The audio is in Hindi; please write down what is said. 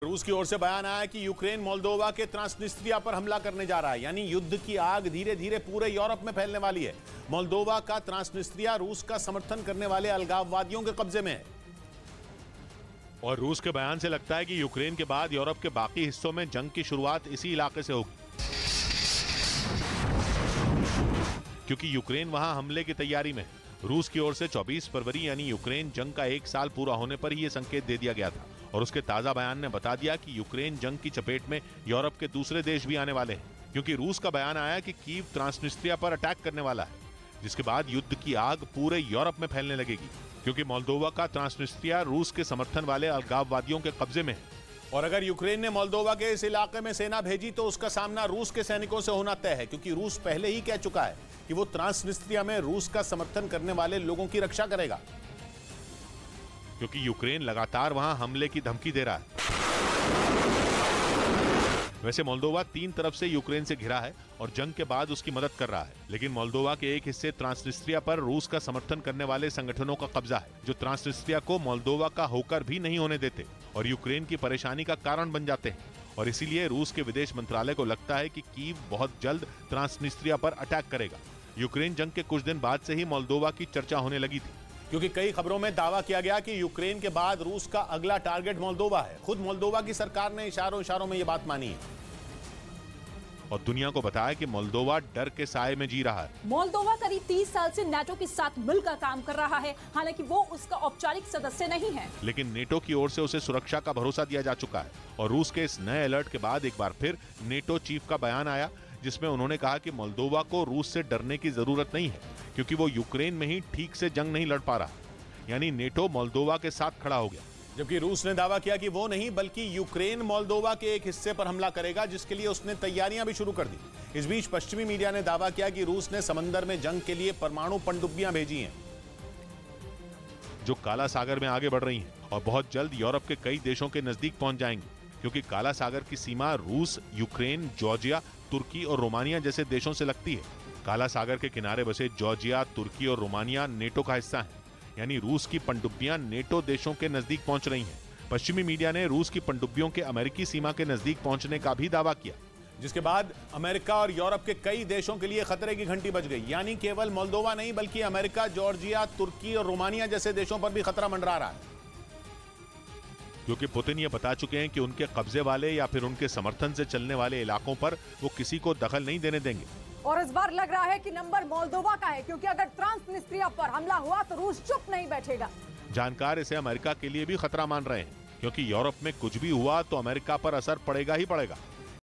रूस की ओर से बयान आया कि यूक्रेन मोल्दोवा के ट्रांसनिस्ट्रिया पर हमला करने जा रहा है, यानी युद्ध की आग धीरे धीरे पूरे यूरोप में फैलने वाली है। मोल्दोवा का ट्रांसनिस्ट्रिया रूस का समर्थन करने वाले अलगाववादियों के कब्जे में है। और रूस के बयान से लगता है कि यूक्रेन के बाद यूरोप के बाकी हिस्सों में जंग की शुरुआत इसी इलाके से होगी, क्योंकि यूक्रेन वहां हमले की तैयारी में है। रूस की ओर से 24 फरवरी यानी यूक्रेन जंग का 1 साल पूरा होने पर ही यह संकेत दे दिया गया था, और उसके ताजा बयान ने बता दिया कि यूक्रेन जंग की चपेट में यूरोप के दूसरे देश भी आने वाले हैं, क्योंकि रूस का बयान आया कि कीव ट्रांसनिस्ट्रिया पर अटैक करने वाला है, जिसके बाद युद्ध की आग पूरे यूरोप में फैलने लगेगी, क्योंकि मोल्दोवा का ट्रांसनिस्ट्रिया रूस के समर्थन वाले अलगाववादियों के कब्जे में है। और अगर यूक्रेन ने मोल्दोवा के इस इलाके में सेना भेजी तो उसका सामना रूस के सैनिकों से होना तय है, क्योंकि रूस पहले ही कह चुका है कि वो ट्रांसनिस्ट्रिया में रूस का समर्थन करने वाले लोगों की रक्षा करेगा, क्योंकि यूक्रेन लगातार वहां हमले की धमकी दे रहा है। वैसे मोल्दोवा 3 तरफ से यूक्रेन से घिरा है और जंग के बाद उसकी मदद कर रहा है, लेकिन मोल्दोवा के एक हिस्से ट्रांसनिस्ट्रिया पर रूस का समर्थन करने वाले संगठनों का कब्जा है, जो ट्रांसनिस्ट्रिया को मोल्दोवा का होकर भी नहीं होने देते और यूक्रेन की परेशानी का कारण बन जाते हैं। और इसीलिए रूस के विदेश मंत्रालय को लगता है कि कीव बहुत जल्द ट्रांसनिस्ट्रिया पर अटैक करेगा। यूक्रेन जंग के कुछ दिन बाद से ही मोल्दोवा की चर्चा होने लगी थी, क्योंकि कई खबरों में दावा किया गया कि यूक्रेन के बाद रूस का अगला टारगेट मोल्दोवा है। खुद मोल्दोवा की सरकार ने इशारों में यह बात मानी है और दुनिया को बताया कि मोल्दोवा डर के साए में जी रहा है। मोल्दोवा करीब 30 साल से नाटो के साथ मिलकर काम कर रहा है, हालांकि वो उसका औपचारिक सदस्य नहीं है, लेकिन नेटो की ओर से उसे सुरक्षा का भरोसा दिया जा चुका है। और रूस के इस नए अलर्ट के बाद एक बार फिर नेटो चीफ का बयान आया, जिसमें उन्होंने कहा कि मोल्दोवा को रूस से डरने की जरूरत नहीं है, क्योंकि वो यूक्रेन में ही ठीक से जंग नहीं लड़ पा रहा। यानी नेटो मोल्दोवा के साथ खड़ा हो गया, जबकि रूस ने दावा किया कि वो नहीं बल्कि यूक्रेन मोल्दोवा के एक हिस्से पर हमला करेगा, जिसके लिए उसने तैयारियां भी शुरू कर दी। इस बीच पश्चिमी मीडिया ने दावा किया कि रूस ने समंदर में जंग के लिए परमाणु पनडुब्बियां भेजी हैं, जो काला सागर में आगे बढ़ रही हैं और बहुत जल्द यूरोप के कई देशों के नजदीक पहुंच जाएंगी, क्योंकि काला सागर की सीमा रूस, यूक्रेन, जॉर्जिया, तुर्की और रोमानिया जैसे देशों से लगती है। काला सागर के किनारे बसे जॉर्जिया, तुर्की और रोमानिया नेटो का हिस्सा है, यानी रूस की पनडुब्बियां नेटो देशों के नजदीक पहुंच रही हैं। पश्चिमी मीडिया ने रूस की पनडुब्बियों के अमेरिकी सीमा के नजदीक पहुंचने का भी दावा किया, जिसके बाद अमेरिका और यूरोप के कई देशों के लिए खतरे की घंटी बज गई। यानी केवल मोल्दोवा नहीं बल्कि अमेरिका, जॉर्जिया, तुर्की और रोमानिया जैसे देशों पर भी खतरा मंडरा रहा है, क्योंकि पुतिन ये बता चुके हैं कि उनके कब्जे वाले या फिर उनके समर्थन से चलने वाले इलाकों पर वो किसी को दखल नहीं देने देंगे। और इस बार लग रहा है कि नंबर मोल्दोवा का है, क्योंकि अगर ट्रांसनिस्ट्रिया पर हमला हुआ तो रूस चुप नहीं बैठेगा। जानकार इसे अमेरिका के लिए भी खतरा मान रहे हैं, क्योंकि यूरोप में कुछ भी हुआ तो अमेरिका पर असर पड़ेगा ही पड़ेगा।